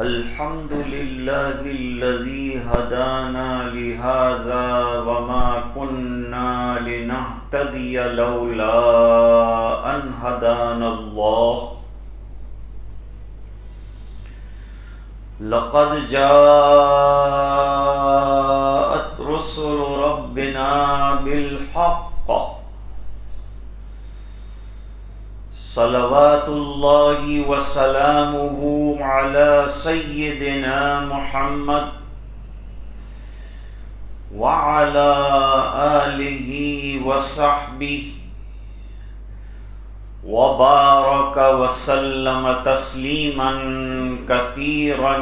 الحمد لله الذي هدانا لهذا وما كنا لنهتدي لولا أن هدانا الله لقد جاءت رسل ربنا بالحق صلوات اللہ وسلامہ علی سیدنا محمد وعلى آلہ وصحبہ وبارک وسلم تسلیما کثیرا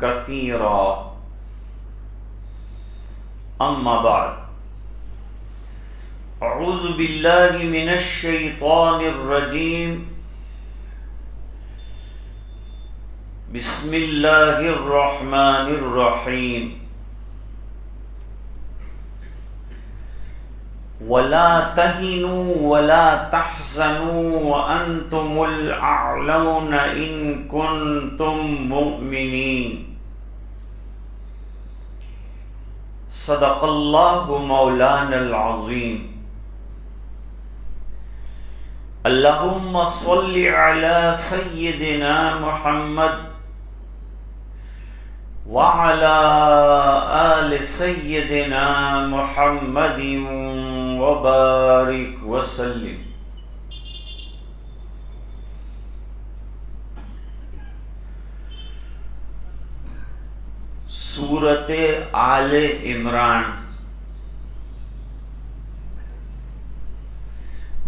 کثیرا اما بعد اعوذ باللہ من الشیطان الرجیم بسم اللہ الرحمن الرحیم ولا تہنوا ولا تحزنوا وانتم الاعلون ان کنتم مؤمنین صدق اللہ مولانا العظیم اللہم صل علی سیدنا محمد وعلی آل سیدنا محمد وبارک وسلم۔ سورۃ آل عمران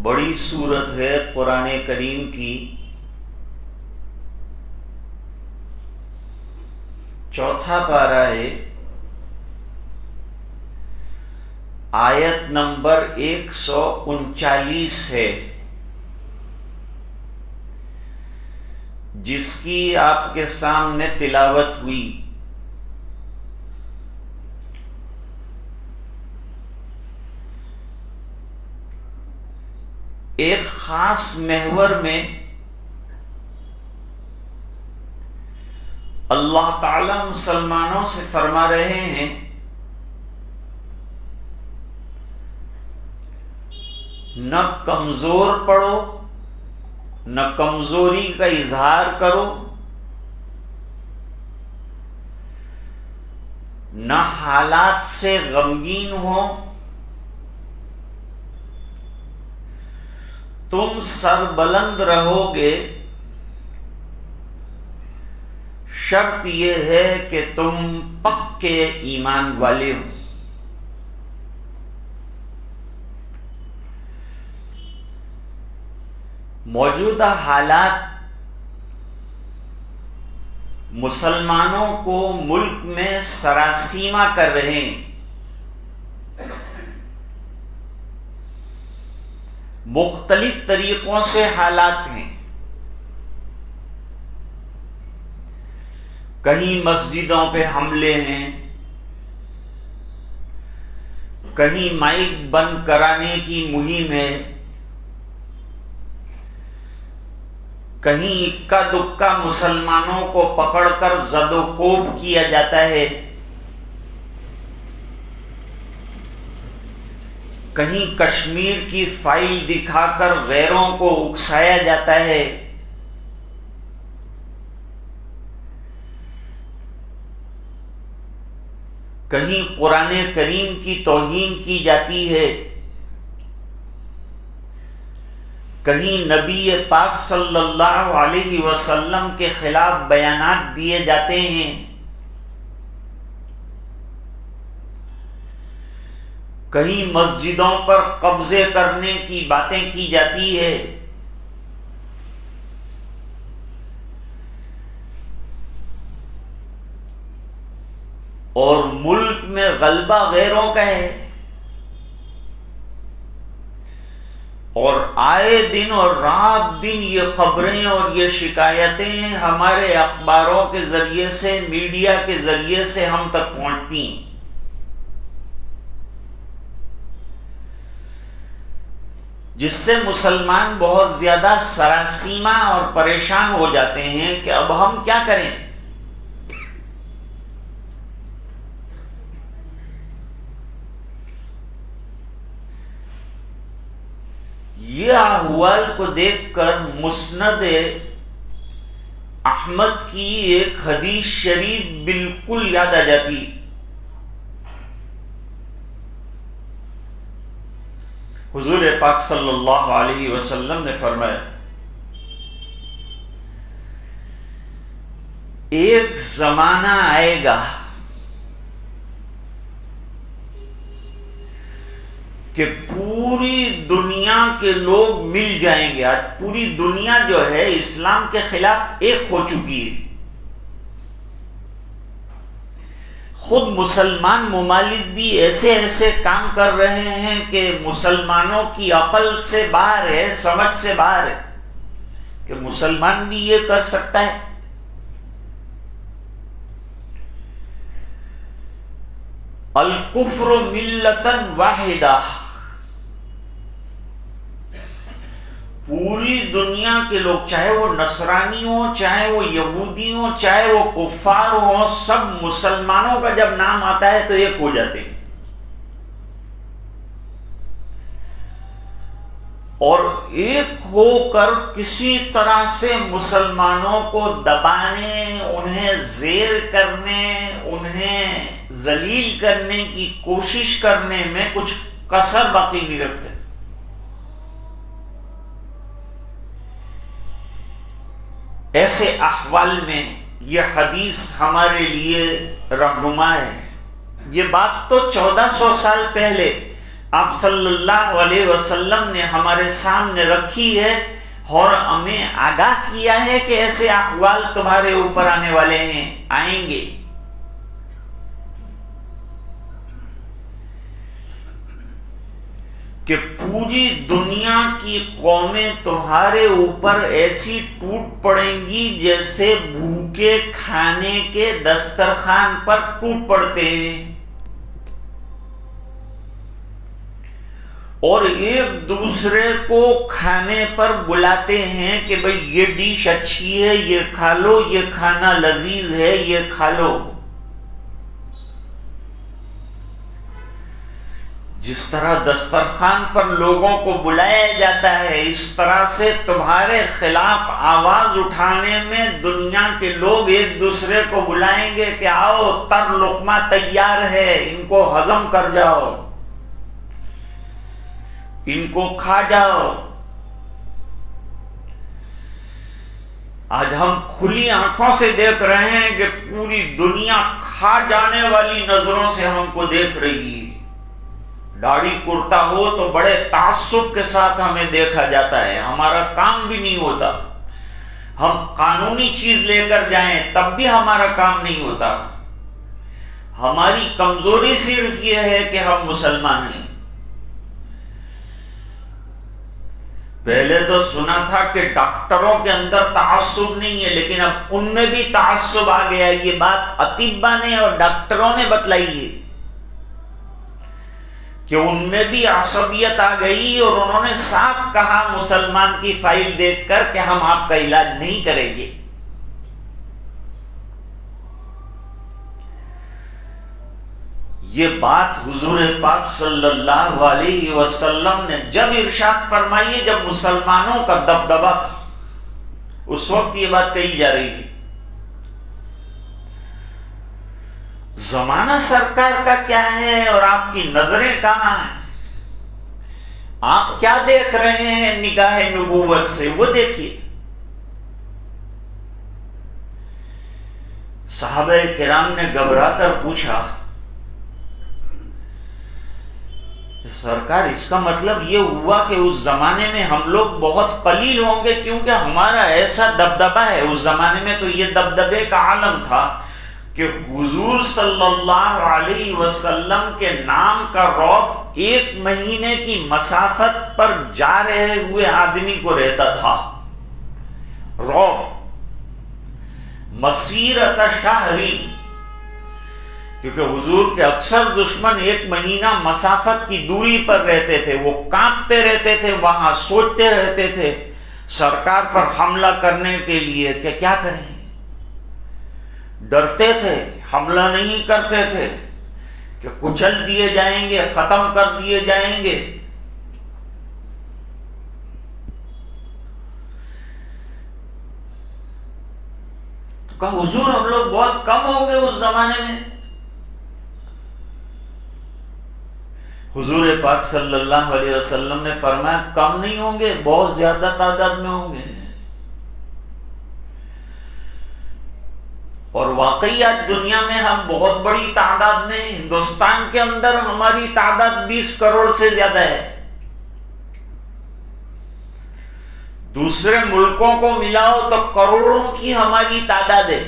بڑی سورت ہے قرآن کریم کی، چوتھا پارہ ہے، آیت نمبر 139 ہے، جس کی آپ کے سامنے تلاوت ہوئی۔ ایک خاص محور میں اللہ تعالی مسلمانوں سے فرما رہے ہیں نہ کمزور پڑو، نہ کمزوری کا اظہار کرو، نہ حالات سے غمگین ہو، تم سر بلند رہو گے، شرط یہ ہے کہ تم پکے ایمان والے ہو۔ موجودہ حالات مسلمانوں کو ملک میں سراسیمہ کر رہے ہیں، مختلف طریقوں سے حالات ہیں۔ کہیں مسجدوں پہ حملے ہیں، کہیں مائک بند کرانے کی مہم ہے، کہیں اکا دکا مسلمانوں کو پکڑ کر زد و کوب کیا جاتا ہے، کہیں کشمیر کی فائل دکھا کر غیروں کو اکسایا جاتا ہے، کہیں قرآن کریم کی توہین کی جاتی ہے، کہیں نبی پاک صلی اللہ علیہ وسلم کے خلاف بیانات دیے جاتے ہیں، کہیں مسجدوں پر قبضے کرنے کی باتیں کی جاتی ہے، اور ملک میں غلبہ غیروں کا ہے، اور آئے دن اور رات دن یہ خبریں اور یہ شکایتیں ہمارے اخباروں کے ذریعے سے، میڈیا کے ذریعے سے ہم تک پہنچتی ہیں۔ جس سے مسلمان بہت زیادہ سراسیمہ اور پریشان ہو جاتے ہیں کہ اب ہم کیا کریں۔ یہ احوال کو دیکھ کر مسند احمد کی ایک حدیث شریف بالکل یاد آ جاتی۔ حضور پاک صلی اللہ علیہ وسلم نے فرمایا، ایک زمانہ آئے گا کہ پوری دنیا کے لوگ مل جائیں گے۔ آج پوری دنیا جو ہے اسلام کے خلاف ایک ہو چکی ہے۔ خود مسلمان ممالک بھی ایسے ایسے کام کر رہے ہیں کہ مسلمانوں کی عقل سے باہر ہے، سمجھ سے باہر ہے کہ مسلمان بھی یہ کر سکتا ہے۔ الکفر ملتاً واحدہ، پوری دنیا کے لوگ، چاہے وہ نصرانی ہوں، چاہے وہ یہودی ہوں، چاہے وہ کفار ہوں، سب مسلمانوں کا جب نام آتا ہے تو ایک ہو جاتے ہیں، اور ایک ہو کر کسی طرح سے مسلمانوں کو دبانے، انہیں زیر کرنے، انہیں ذلیل کرنے کی کوشش کرنے میں کچھ کسر باقی نہیں رکھتے۔ ایسے احوال میں یہ حدیث ہمارے لیے رہنما ہے۔ یہ بات تو 1400 سال پہلے آپ صلی اللہ علیہ وسلم نے ہمارے سامنے رکھی ہے اور ہمیں آگاہ کیا ہے کہ ایسے احوال تمہارے اوپر آنے والے ہیں، آئیں گے۔ کہ پوری دنیا کی قومیں تمہارے اوپر ایسی ٹوٹ پڑیں گی جیسے بھوکے کھانے کے دسترخوان پر ٹوٹ پڑتے ہیں، اور ایک دوسرے کو کھانے پر بلاتے ہیں کہ بھئی یہ ڈش اچھی ہے، یہ کھا لو، یہ کھانا لذیذ ہے، یہ کھا لو۔ جس طرح دسترخوان پر لوگوں کو بلایا جاتا ہے، اس طرح سے تمہارے خلاف آواز اٹھانے میں دنیا کے لوگ ایک دوسرے کو بلائیں گے کہ آؤ تر لقمہ تیار ہے، ان کو ہضم کر جاؤ، ان کو کھا جاؤ۔ آج ہم کھلی آنکھوں سے دیکھ رہے ہیں کہ پوری دنیا کھا جانے والی نظروں سے ہم کو دیکھ رہی ہے۔ داڑھی کرتا ہو تو بڑے تعصب کے ساتھ ہمیں دیکھا جاتا ہے، ہمارا کام بھی نہیں ہوتا۔ ہم قانونی چیز لے کر جائیں تب بھی ہمارا کام نہیں ہوتا۔ ہماری کمزوری صرف یہ ہے کہ ہم مسلمان ہیں۔ پہلے تو سنا تھا کہ ڈاکٹروں کے اندر تعصب نہیں ہے، لیکن اب ان میں بھی تعصب آ گیا۔ یہ بات اطباء نے اور ڈاکٹروں نے بتلائی ہے کہ ان میں بھی عصبیت آ گئی، اور انہوں نے صاف کہا مسلمان کی فائل دیکھ کر کہ ہم آپ کا علاج نہیں کریں گے۔ یہ بات حضور پاک صلی اللہ علیہ وسلم نے جب ارشاد فرمائی ہے، جب مسلمانوں کا دبدبا تھا، اس وقت یہ بات کہی جا رہی ہے۔ زمانہ سرکار کا کیا ہے اور آپ کی نظریں کہاں ہیں؟ آپ کیا دیکھ رہے ہیں نگاہ نبوت سے، وہ دیکھیے۔ صحابہ کرام نے گھبرا کر پوچھا، سرکار اس کا مطلب یہ ہوا کہ اس زمانے میں ہم لوگ بہت قلیل ہوں گے، کیونکہ ہمارا ایسا دبدبا ہے۔ اس زمانے میں تو یہ دبدبے کا عالم تھا کہ حضور صلی اللہ علیہ وسلم کے نام کا رعب 1 مہینے کی مسافت پر جا رہے ہوئے آدمی کو رہتا تھا۔ رعب مسیرت شہر، کیونکہ حضور کے اکثر دشمن 1 مہینہ مسافت کی دوری پر رہتے تھے، وہ کانپتے رہتے تھے، وہاں سوچتے رہتے تھے سرکار پر حملہ کرنے کے لیے کہ کیا کریں، ڈرتے تھے، حملہ نہیں کرتے تھے کہ کچل دیے جائیں گے، ختم کر دیے جائیں گے۔ تو کہا حضور ہم لوگ بہت کم ہوں گے اس زمانے میں؟ حضور پاک صلی اللہ علیہ وسلم نے فرمایا کم نہیں ہوں گے، بہت زیادہ تعداد میں ہوں گے۔ اور واقعی آج دنیا میں ہم بہت بڑی تعداد میں، ہندوستان کے اندر ہماری تعداد 20 کروڑ سے زیادہ ہے، دوسرے ملکوں کو ملاؤ تو کروڑوں کی ہماری تعداد ہے۔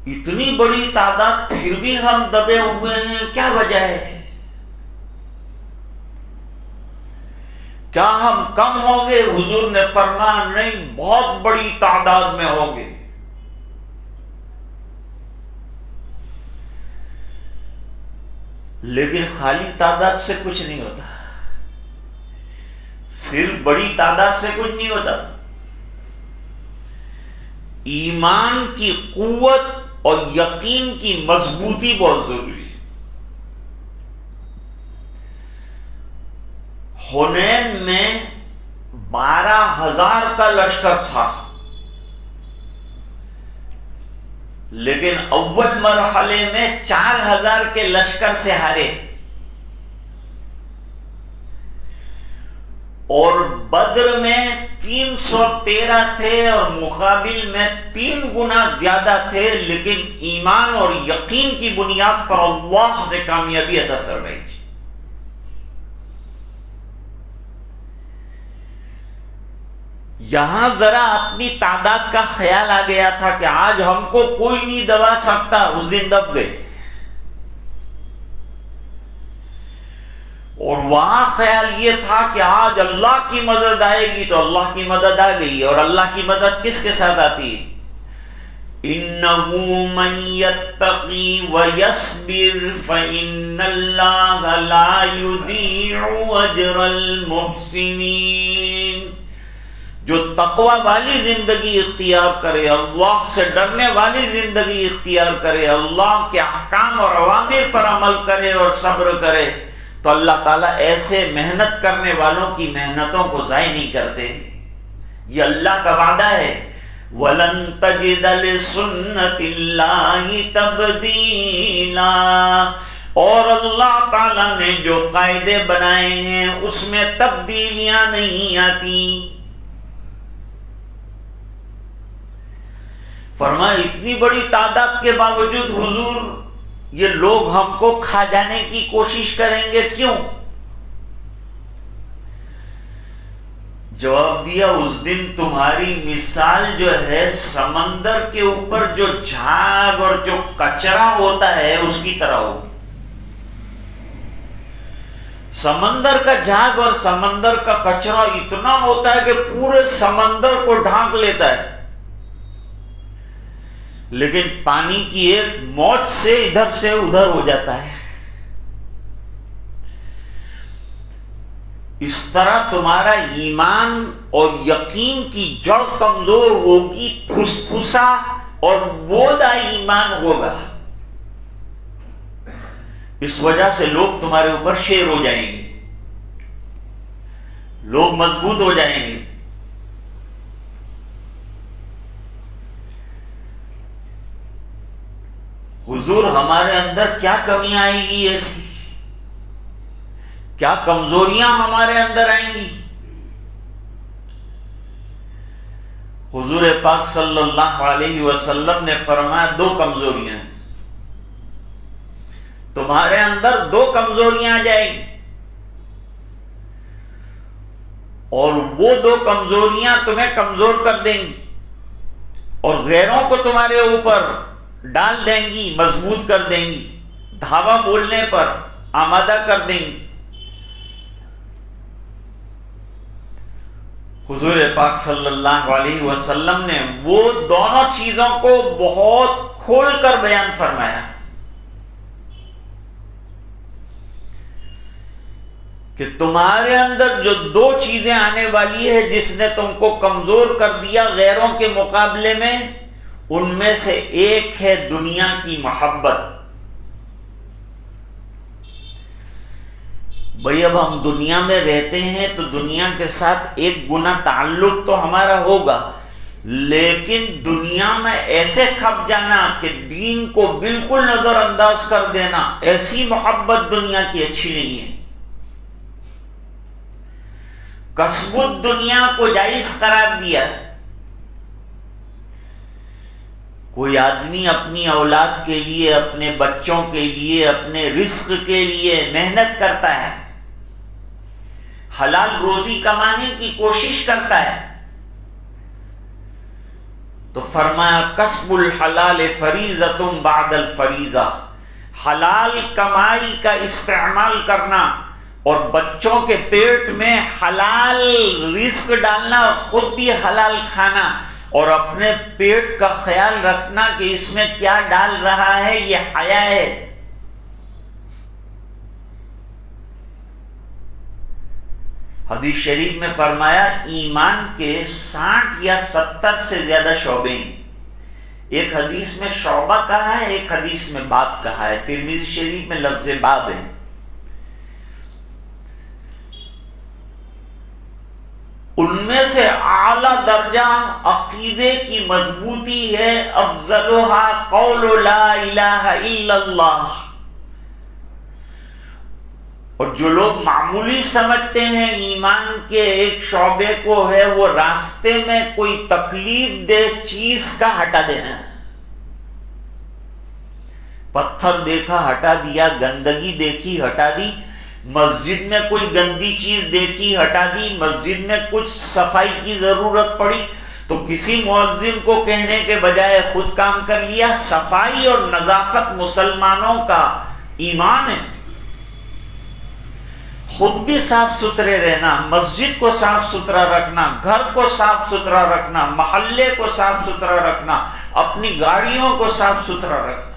اتنی بڑی تعداد پھر بھی ہم دبے ہوئے ہیں، کیا وجہ ہے؟ کیا ہم کم ہوں گے؟ حضور نے فرمایا نہیں، بہت بڑی تعداد میں ہوں گے۔ لیکن خالی تعداد سے کچھ نہیں ہوتا، صرف بڑی تعداد سے کچھ نہیں ہوتا، ایمان کی قوت اور یقین کی مضبوطی بہت ضروری ہے۔ حنین میں 12,000 کا لشکر تھا، لیکن اول مرحلے میں 4,000 کے لشکر سے ہارے، اور بدر میں 313 تھے اور مقابل میں 3 گنا زیادہ تھے، لیکن ایمان اور یقین کی بنیاد پر اللہ نے کامیابی عطا فرمائی تھی۔ یہاں ذرا اپنی تعداد کا خیال آ گیا تھا کہ آج ہم کو کوئی نہیں دبا سکتا، اس دن دب گئے، اور وہاں خیال یہ تھا کہ آج اللہ کی مدد آئے گی، تو اللہ کی مدد آ گئی۔ اور اللہ کی مدد کس کے ساتھ آتی ہے؟ إِنَّهُ مَن يَتَّقِي وَيَصْبِرْ فَإِنَّ اللَّهَ لَا يُضِيعُ أَجْرَ الْمُحْسِنِينَ۔ جو تقوی والی زندگی اختیار کرے، اللہ سے ڈرنے والی زندگی اختیار کرے، اللہ کے احکام اور اوامر پر عمل کرے اور صبر کرے، تو اللہ تعالیٰ ایسے محنت کرنے والوں کی محنتوں کو ضائع نہیں کرتے۔ یہ اللہ کا وعدہ ہے، وَلَن تَجِدَ لِسُنَّتِ اللَّهِ تَبْدِيلًا، اور اللہ تعالیٰ نے جو قاعدے بنائے ہیں اس میں تبدیلیاں نہیں آتی۔ فرمایا اتنی بڑی تعداد کے باوجود حضور یہ لوگ ہم کو کھا جانے کی کوشش کریں گے، کیوں؟ جواب دیا اس دن تمہاری مثال جو ہے سمندر کے اوپر جو جھاگ اور جو کچرا ہوتا ہے اس کی طرح ہوگی۔ سمندر کا جھاگ اور سمندر کا کچرا اتنا ہوتا ہے کہ پورے سمندر کو ڈھانک لیتا ہے، لیکن پانی کی ایک موج سے ادھر سے ادھر ہو جاتا ہے۔ اس طرح تمہارا ایمان اور یقین کی جڑ کمزور ہوگی، پھسپھسا اور بودا ایمان ہوگا، اس وجہ سے لوگ تمہارے اوپر شیر ہو جائیں گے، لوگ مضبوط ہو جائیں گے۔ حضور ہمارے اندر کیا کمیاں آئیں گی، ایسی کیا کمزوریاں ہمارے اندر آئیں گی؟ حضور پاک صلی اللہ علیہ وسلم نے فرمایا 2 کمزوریاں ہیں، تمہارے اندر 2 کمزوریاں آ جائیں گی، اور وہ 2 کمزوریاں تمہیں کمزور کر دیں گی اور غیروں کو تمہارے اوپر ڈال دیں گی، مضبوط کر دیں گی، دھاوا بولنے پر آمادہ کر دیں گی۔ حضور پاک صلی اللہ علیہ وسلم نے وہ دونوں چیزوں کو بہت کھول کر بیان فرمایا کہ تمہارے اندر جو دو چیزیں آنے والی ہے جس نے تم کو کمزور کر دیا غیروں کے مقابلے میں، ان میں سے ایک ہے دنیا کی محبت۔ بھئی اب ہم دنیا میں رہتے ہیں تو دنیا کے ساتھ ایک گنا تعلق تو ہمارا ہوگا، لیکن دنیا میں ایسے کھپ جانا کہ دین کو بالکل نظر انداز کر دینا، ایسی محبت دنیا کی اچھی نہیں ہے۔ کسب الدنیا کو جائز قرار دیا۔ کوئی آدمی اپنی اولاد کے لیے، اپنے بچوں کے لیے، اپنے رزق کے لیے محنت کرتا ہے، حلال روزی کمانے کی کوشش کرتا ہے، تو فرمایا کسب الحلال فریضۃ بعد الفریضہ، حلال کمائی کا استعمال کرنا اور بچوں کے پیٹ میں حلال رزق ڈالنا اور خود بھی حلال کھانا اور اپنے پیٹ کا خیال رکھنا کہ اس میں کیا ڈال رہا ہے، یہ حیا ہے۔ حدیث شریف میں فرمایا ایمان کے 60 یا 70 سے زیادہ شعبے ہیں۔ ایک حدیث میں شعبہ کہا ہے، ایک حدیث میں باب کہا ہے، ترمذی شریف میں لفظ باب ہے۔ ان میں سے اعلیٰ درجہ عقیدے کی مضبوطی ہے، افضلها قول لا الہ الا اللہ۔ اور جو لوگ معمولی سمجھتے ہیں ایمان کے ایک شعبے کو ہے وہ راستے میں کوئی تکلیف دہ چیز کا ہٹا دینا ہے۔ پتھر دیکھا ہٹا دیا، گندگی دیکھی ہٹا دی، مسجد میں کوئی گندی چیز دیکھی ہٹا دی، مسجد میں کچھ صفائی کی ضرورت پڑی تو کسی مؤذن کو کہنے کے بجائے خود کام کر لیا۔ صفائی اور نظافت مسلمانوں کا ایمان ہے۔ خود بھی صاف ستھرے رہنا، مسجد کو صاف ستھرا رکھنا، گھر کو صاف ستھرا رکھنا، محلے کو صاف ستھرا رکھنا، اپنی گاڑیوں کو صاف ستھرا رکھنا،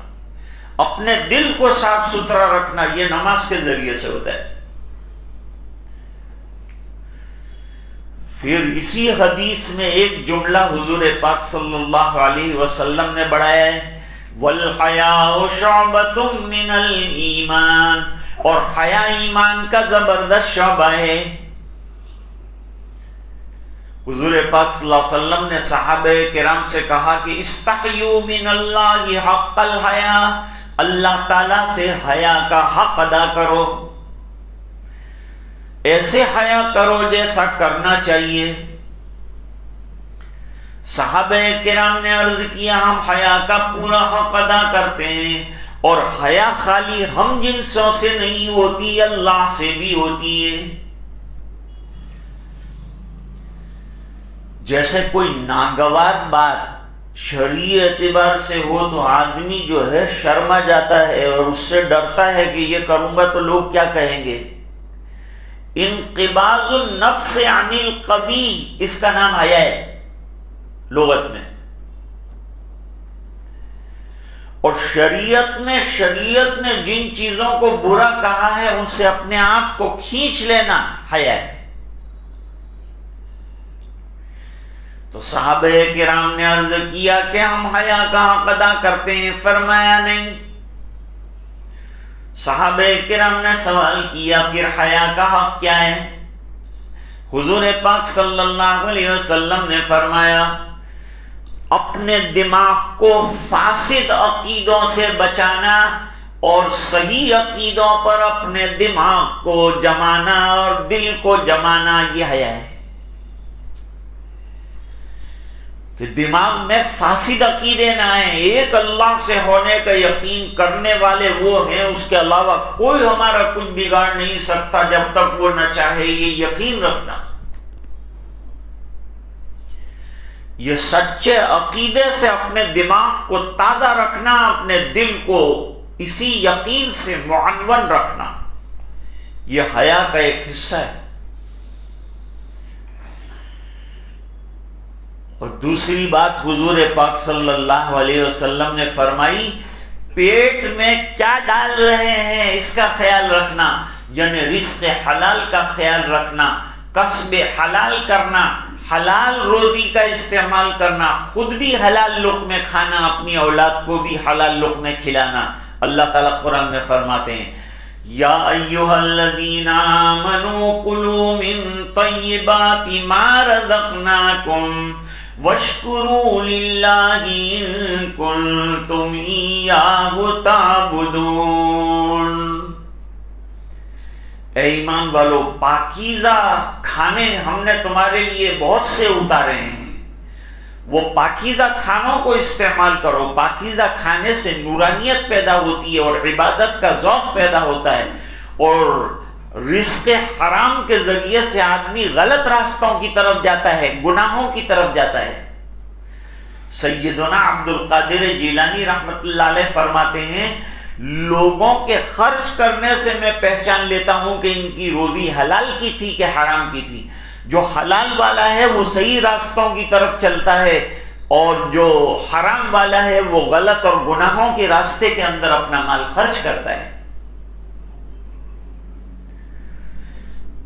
اپنے دل کو صاف ستھرا رکھنا، یہ نماز کے ذریعے سے ہوتا ہے۔ پھر اسی حدیث میں ایک جملہ حضور پاک صلی اللہ علیہ وسلم نے بڑھایا ہے، وَالْحَيَاءُ شُعْبَةٌ مِّنَ الْإِيمَانِ، اور حیا ایمان کا زبردست شعبہ ہے۔ حضور پاک صلی اللہ علیہ وسلم نے صحابہ کرام سے کہا کہ استحیوا من اللہ حق الحیا، اللہ تعالیٰ سے حیا کا حق ادا کرو، ایسے حیا کرو جیسا کرنا چاہیے۔ صحابہ کرام نے عرض کیا ہم حیا کا پورا حق ادا کرتے ہیں، اور حیا خالی ہم جنسوں سے نہیں ہوتی، اللہ سے بھی ہوتی ہے۔ جیسے کوئی ناگوار بات شرعی اعتبار سے ہو تو آدمی جو ہے شرما جاتا ہے اور اس سے ڈرتا ہے کہ یہ کروں گا تو لوگ کیا کہیں گے۔ انقباض النفس عن القبیح، اس کا نام حیا ہے لغت میں۔ اور شریعت نے جن چیزوں کو برا کہا ہے ان سے اپنے آپ کو کھینچ لینا حیا ہے۔ تو صحابہ کرام نے عرض کیا کہ ہم حیا کا حق ادا کرتے ہیں، فرمایا نہیں۔ صحابہ کرام نے سوال کیا پھر حیا کا حق کیا ہے؟ حضور پاک صلی اللہ علیہ وسلم نے فرمایا اپنے دماغ کو فاسد عقیدوں سے بچانا اور صحیح عقیدوں پر اپنے دماغ کو جمانا اور دل کو جمانا، یہ حیا ہے۔ کہ دماغ میں فاسد عقیدے نہ آئیں، ایک اللہ سے ہونے کا یقین کرنے والے وہ ہیں، اس کے علاوہ کوئی ہمارا کچھ بگاڑ نہیں سکتا جب تک وہ نہ چاہے، یہ یقین رکھنا۔ یہ سچے عقیدے سے اپنے دماغ کو تازہ رکھنا، اپنے دل کو اسی یقین سے معنون رکھنا، یہ حیا کا ایک حصہ ہے۔ اور دوسری بات حضور پاک صلی اللہ علیہ وسلم نے فرمائی، پیٹ میں کیا ڈال رہے ہیں اس کا خیال رکھنا، یعنی رزق حلال کا خیال رکھنا، کسب حلال کرنا، حلال روزی کا استعمال کرنا، خود بھی حلال لقمے کھانا، اپنی اولاد کو بھی حلال لقمے کھلانا۔ اللہ تعالیٰ قرآن میں فرماتے ہیں، یا ایھا الذین آمنوا کلوا من طیبات ما رزقناکم واشکروا للہ ان کنتم ایاہ تعبدون۔ اے ایمان والو، پاکیزہ کھانے ہم نے تمہارے لیے بہت سے اتارے ہیں، وہ پاکیزہ کھانوں کو استعمال کرو۔ پاکیزہ کھانے سے نورانیت پیدا ہوتی ہے اور عبادت کا ذوق پیدا ہوتا ہے، اور رزق حرام کے ذریعے سے آدمی غلط راستوں کی طرف جاتا ہے، گناہوں کی طرف جاتا ہے۔ سیدنا عبد القادر جیلانی رحمۃ اللہ علیہ فرماتے ہیں، لوگوں کے خرچ کرنے سے میں پہچان لیتا ہوں کہ ان کی روزی حلال کی تھی کہ حرام کی تھی۔ جو حلال والا ہے وہ صحیح راستوں کی طرف چلتا ہے، اور جو حرام والا ہے وہ غلط اور گناہوں کے راستے کے اندر اپنا مال خرچ کرتا ہے۔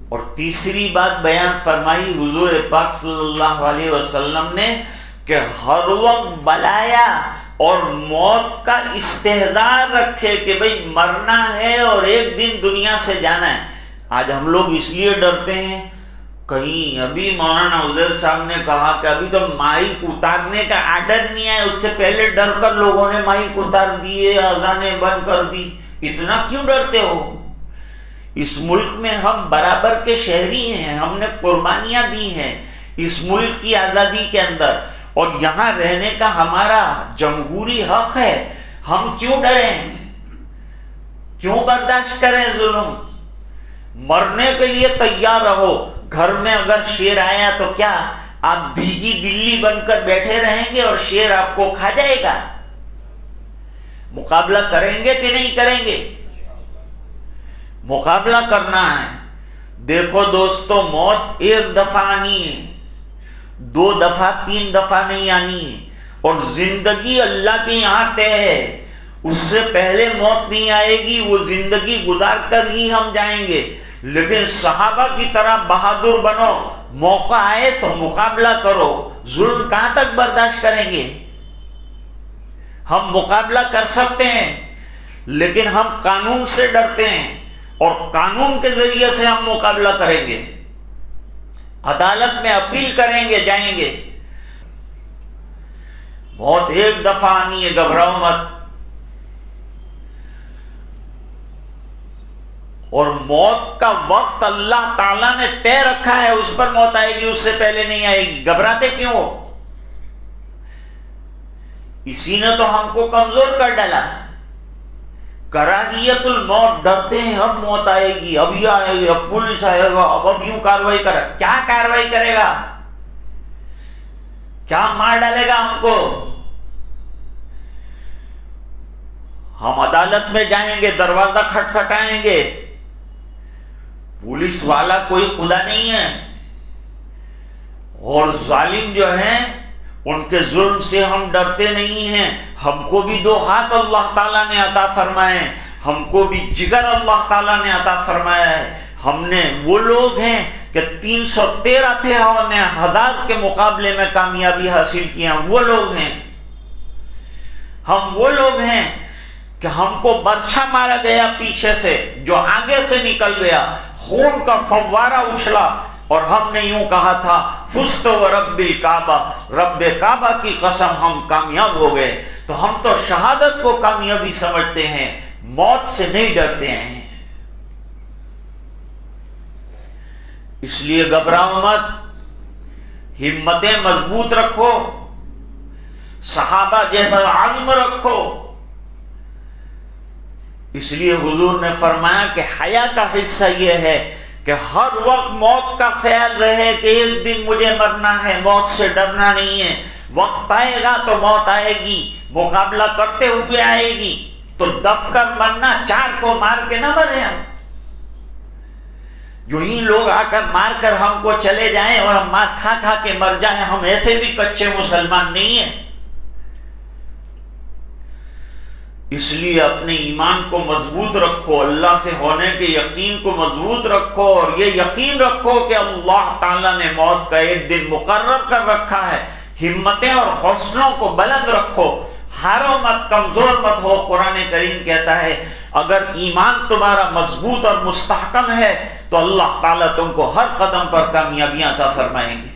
اور تیسری بات بیان فرمائی حضور پاک صلی اللہ علیہ وسلم نے کہ ہر وقت بلایا اور موت کا استحضار رکھے کہ بھئی مرنا ہے اور ایک دن دنیا سے جانا ہے۔ آج ہم لوگ اس لیے ڈرتے ہیں، کہیں ابھی مولانا عزیر صاحب نے کہا کہ ابھی تو مائک اتارنے کا آرڈر نہیں ہے، اس سے پہلے ڈر کر لوگوں نے مائک اتار دیے، اذانیں بند کر دی۔ اتنا کیوں ڈرتے ہو؟ اس ملک میں ہم برابر کے شہری ہیں، ہم نے قربانیاں دی ہیں اس ملک کی آزادی کے اندر، اور یہاں رہنے کا ہمارا جمہوری حق ہے۔ ہم کیوں ڈریں؟ کیوں برداشت کریں ظلم؟ مرنے کے لیے تیار رہو۔ گھر میں اگر شیر آیا تو کیا آپ بھیگی بلی بن کر بیٹھے رہیں گے اور شیر آپ کو کھا جائے گا؟ مقابلہ کریں گے کہ نہیں کریں گے؟ مقابلہ کرنا ہے۔ دیکھو دوستو، موت ایک دفعہ آنی ہے، 2 دفعہ 3 دفعہ نہیں آنی ہے، اور زندگی اللہ کے یہاں طے ہے، اس سے پہلے موت نہیں آئے گی، وہ زندگی گزار کر ہی ہم جائیں گے۔ لیکن صحابہ کی طرح بہادر بنو، موقع آئے تو مقابلہ کرو۔ ظلم کہاں تک برداشت کریں گے؟ ہم مقابلہ کر سکتے ہیں، لیکن ہم قانون سے ڈرتے ہیں، اور قانون کے ذریعے سے ہم مقابلہ کریں گے، عدالت میں اپیل کریں گے، جائیں گے۔ موت ایک دفعہ آنی ہے، گھبراؤ مت۔ اور موت کا وقت اللہ تعالیٰ نے طے رکھا ہے، اس پر موت آئے گی، اس سے پہلے نہیں آئے گی۔ گھبراتے کیوں ہو؟ اسی نے تو ہم کو کمزور کر ڈالا۔ کراہیت الموت، ڈرتے ہیں اب موت آئے گی، اب یہ آئے گی، اب پولیس آئے گا، اب یوں کاروائی کرے۔ کیا کاروائی کرے گا؟ کیا مار ڈالے گا ہم کو؟ ہم عدالت میں جائیں گے، دروازہ کھٹکھٹائیں گے، پولیس والا کوئی خدا نہیں ہے، اور ظالم جو ہیں ان کے ظلم سے ہم ڈرتے نہیں ہیں۔ ہم کو بھی 2 ہاتھ اللہ تعالیٰ نے عطا فرمائے ہیں، ہم کو بھی جگر اللہ تعالیٰ نے عطا فرمایا ہے۔ ہم نے وہ لوگ ہیں کہ 313 تھے، ہم نے 1000 کے مقابلے میں کامیابی حاصل کیا، وہ لوگ ہیں۔ ہم وہ لوگ ہیں کہ ہم کو برچھا مارا گیا پیچھے سے، جو آگے سے نکل گیا، خون کا فوارہ اچھلا، اور ہم نے یوں کہا تھا، فزت ورب الکعبہ، رب کعبہ کی قسم ہم کامیاب ہو گئے۔ تو ہم تو شہادت کو کامیابی سمجھتے ہیں، موت سے نہیں ڈرتے ہیں۔ اس لیے گھبراؤ مت، ہمتیں مضبوط رکھو، صحابہ جیسا عزم رکھو۔ اس لیے حضور نے فرمایا کہ حیا کا حصہ یہ ہے کہ ہر وقت موت کا خیال رہے کہ ایک دن مجھے مرنا ہے، موت سے ڈرنا نہیں ہے۔ وقت آئے گا تو موت آئے گی، مقابلہ کرتے ہوئے آئے گی، تو دب کر مرنا، 4 کو مار کے نہ مرے ہم۔ جو ہی لوگ آ کر مار کر ہم کو چلے جائیں اور ہم مار کھا کھا کے مر جائیں، ہم ایسے بھی کچے مسلمان نہیں ہیں۔ اس لیے اپنے ایمان کو مضبوط رکھو، اللہ سے ہونے کے یقین کو مضبوط رکھو، اور یہ یقین رکھو کہ اللہ تعالیٰ نے موت کا ایک دن مقرر کر رکھا ہے۔ ہمتیں اور حوصلوں کو بلند رکھو، ہارو مت، کمزور مت ہو۔ قرآن کریم کہتا ہے اگر ایمان تمہارا مضبوط اور مستحکم ہے تو اللہ تعالیٰ تم کو ہر قدم پر کامیابیاں عطا فرمائیں گے،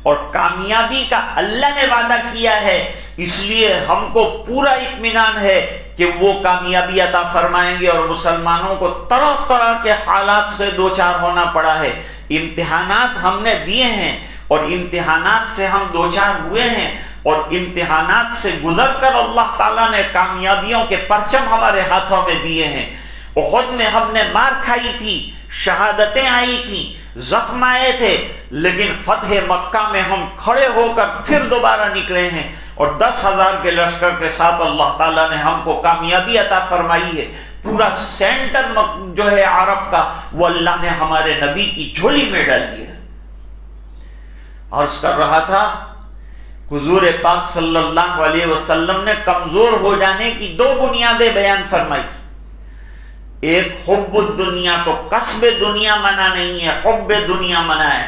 اور کامیابی کا اللہ نے وعدہ کیا ہے، اس لیے ہم کو پورا اطمینان ہے کہ وہ کامیابی عطا فرمائیں گے۔ اور مسلمانوں کو طرح طرح کے حالات سے دوچار ہونا پڑا ہے، امتحانات ہم نے دیے ہیں اور امتحانات سے ہم دوچار ہوئے ہیں، اور امتحانات سے گزر کر اللہ تعالیٰ نے کامیابیوں کے پرچم ہمارے ہاتھوں میں دیے ہیں۔ احد میں ہم نے مار کھائی تھی، شہادتیں آئی تھیں، زخم آئے تھے، لیکن فتح مکہ میں ہم کھڑے ہو کر پھر دوبارہ نکلے ہیں، اور 10,000 کے لشکر کے ساتھ اللہ تعالیٰ نے ہم کو کامیابی عطا فرمائی ہے۔ پورا سینٹر جو ہے عرب کا، وہ اللہ نے ہمارے نبی کی جھولی میں ڈال دیا۔ عرض کر رہا تھا حضور پاک صلی اللہ علیہ وسلم نے کمزور ہو جانے کی 2 بنیادیں بیان فرمائی۔ ایک حب الدنیا، تو کسب دنیا منع نہیں ہے، حب دنیا منع ہے۔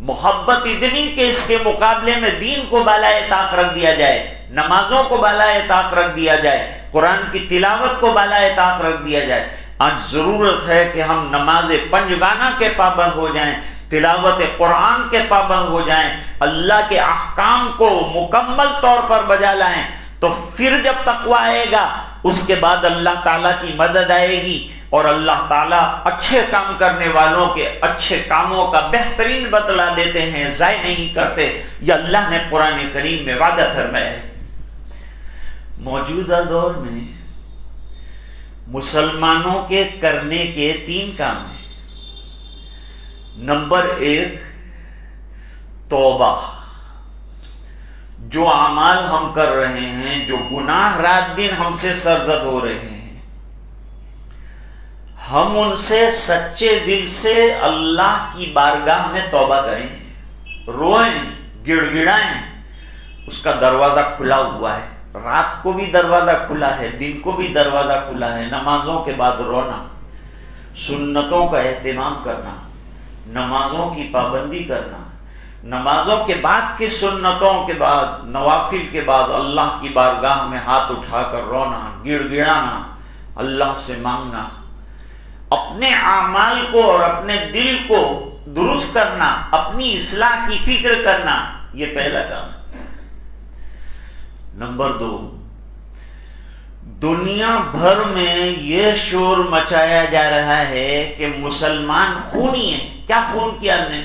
محبت اتنی کہ اس کے مقابلے میں دین کو بالائے طاق رکھ دیا جائے، نمازوں کو بالائے طاق رکھ دیا جائے، قرآن کی تلاوت کو بالائے طاق رکھ دیا جائے۔ آج ضرورت ہے کہ ہم نماز پنجگانہ کے پابند ہو جائیں، تلاوت قرآن کے پابند ہو جائیں، اللہ کے احکام کو مکمل طور پر بجا لائیں، تو پھر جب تقویٰ آئے گا اس کے بعد اللہ تعالیٰ کی مدد آئے گی، اور اللہ تعالیٰ اچھے کام کرنے والوں کے اچھے کاموں کا بہترین بدلہ دیتے ہیں، ضائع نہیں کرتے۔ یہ اللہ نے قرآن کریم میں وعدہ فرمایا ہے۔ موجودہ دور میں مسلمانوں کے کرنے کے 3 کام ہیں۔ نمبر 1 توبہ، جو اعمال ہم کر رہے ہیں، جو گناہ رات دن ہم سے سرزد ہو رہے ہیں، ہم ان سے سچے دل سے اللہ کی بارگاہ میں توبہ کریں، روئیں، گڑ گڑائیں۔ اس کا دروازہ کھلا ہوا ہے، رات کو بھی دروازہ کھلا ہے، دن کو بھی دروازہ کھلا ہے۔ نمازوں کے بعد رونا، سنتوں کا اہتمام کرنا، نمازوں کی پابندی کرنا، نمازوں کے بعد کی سنتوں کے بعد، نوافل کے بعد اللہ کی بارگاہ میں ہاتھ اٹھا کر رونا، گڑ گڑانا، اللہ سے مانگنا، اپنے اعمال کو اور اپنے دل کو درست کرنا، اپنی اصلاح کی فکر کرنا، یہ پہلا کام ہے۔ نمبر 2، دنیا بھر میں یہ شور مچایا جا رہا ہے کہ مسلمان خونی ہیں۔ کیا خون کیا ہم نے؟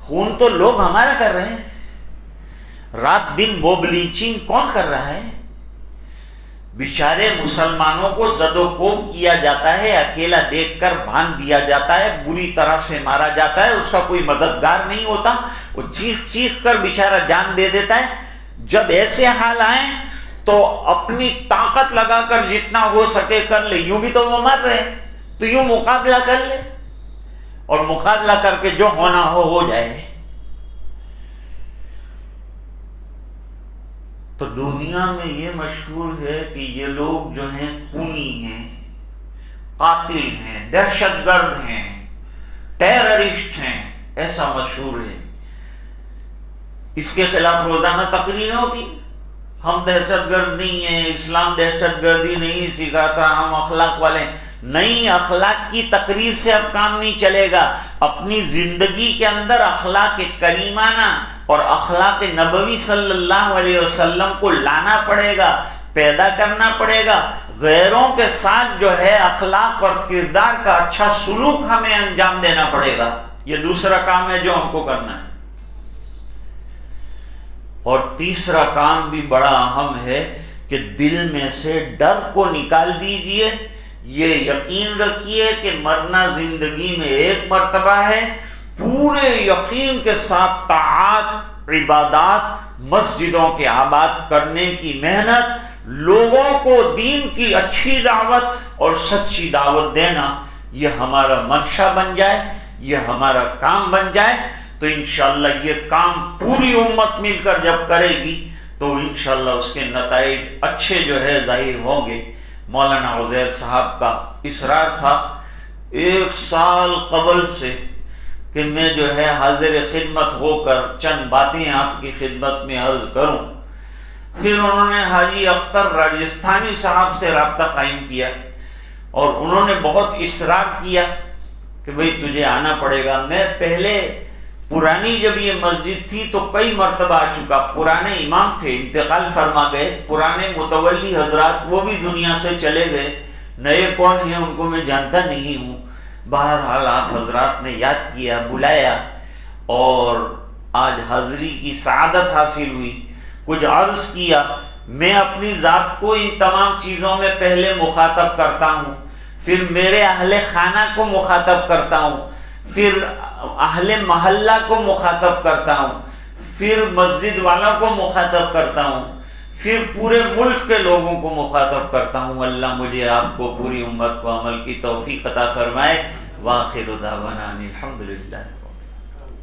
خون تو لوگ ہمارا کر رہے ہیں، رات دن موب لنچنگ کون کر رہا ہے؟ بیچارے مسلمانوں کو زد و کوب کیا جاتا ہے، اکیلا دیکھ کر باندھ دیا جاتا ہے، بری طرح سے مارا جاتا ہے، اس کا کوئی مددگار نہیں ہوتا، وہ چیخ چیخ کر بیچارہ جان دے دیتا ہے۔ جب ایسے حال آئیں تو اپنی طاقت لگا کر جتنا ہو سکے کر لے، یوں بھی تو وہ مر رہے ہیں، تو یوں مقابلہ کر لے، اور مقابلہ کر کے جو ہونا ہو جائے۔ تو دنیا میں یہ مشہور ہے کہ یہ لوگ جو ہیں خونی ہیں، قاتل ہیں، دہشت گرد ہیں، ٹیررسٹ ہیں، ایسا مشہور ہے۔ اس کے خلاف روزانہ تقریریں ہوتی، ہم دہشت گرد نہیں ہیں، اسلام دہشت گردی نہیں سکھاتا، ہم اخلاق والے نہیں۔ اخلاق کی تقریر سے اب کام نہیں چلے گا، اپنی زندگی کے اندر اخلاق کریمانہ اور اخلاق نبوی صلی اللہ علیہ وسلم کو لانا پڑے گا، پیدا کرنا پڑے گا۔ غیروں کے ساتھ جو ہے اخلاق اور کردار کا اچھا سلوک ہمیں انجام دینا پڑے گا، یہ دوسرا کام ہے جو ہم کو کرنا ہے۔ اور تیسرا کام بھی بڑا اہم ہے کہ دل میں سے ڈر کو نکال دیجئے، یہ یقین رکھیے کہ مرنا زندگی میں ایک مرتبہ ہے، پورے یقین کے ساتھ طاعات، عبادات، مسجدوں کے آباد کرنے کی محنت، لوگوں کو دین کی اچھی دعوت اور سچی دعوت دینا یہ ہمارا منشا بن جائے، یہ ہمارا کام بن جائے، تو انشاءاللہ یہ کام پوری امت مل کر جب کرے گی تو انشاءاللہ اس کے نتائج اچھے جو ہے ظاہر ہوں گے۔ مولانا عزیر صاحب کا اصرار تھا 1 سال قبل سے کہ میں جو ہے حاضر خدمت ہو کر چند باتیں آپ کی خدمت میں عرض کروں۔ پھر انہوں نے حاجی اختر راجستھانی صاحب سے رابطہ قائم کیا اور انہوں نے بہت اصرار کیا کہ بھئی تجھے آنا پڑے گا۔ میں پہلے پرانی جب یہ مسجد تھی تو کئی مرتبہ آ چکا، پرانے امام تھے انتقال فرما گئے، پرانے متولی حضرات وہ بھی دنیا سے چلے گئے، نئے کون ہیں ان کو میں جانتا نہیں ہوں۔ بہرحال آپ حضرات نے یاد کیا، بلایا اور آج حاضری کی سعادت حاصل ہوئی۔ کچھ عرض کیا، میں اپنی ذات کو ان تمام چیزوں میں پہلے مخاطب کرتا ہوں، پھر میرے اہل خانہ کو مخاطب کرتا ہوں، پھر اہل محلہ کو مخاطب کرتا ہوں، پھر مسجد والوں کو مخاطب کرتا ہوں، پھر پورے ملک کے لوگوں کو مخاطب کرتا ہوں۔ اللہ مجھے آپ کو پوری امت کو عمل کی توفیق عطا فرمائے۔ وآخر دعوانا الحمدللہ۔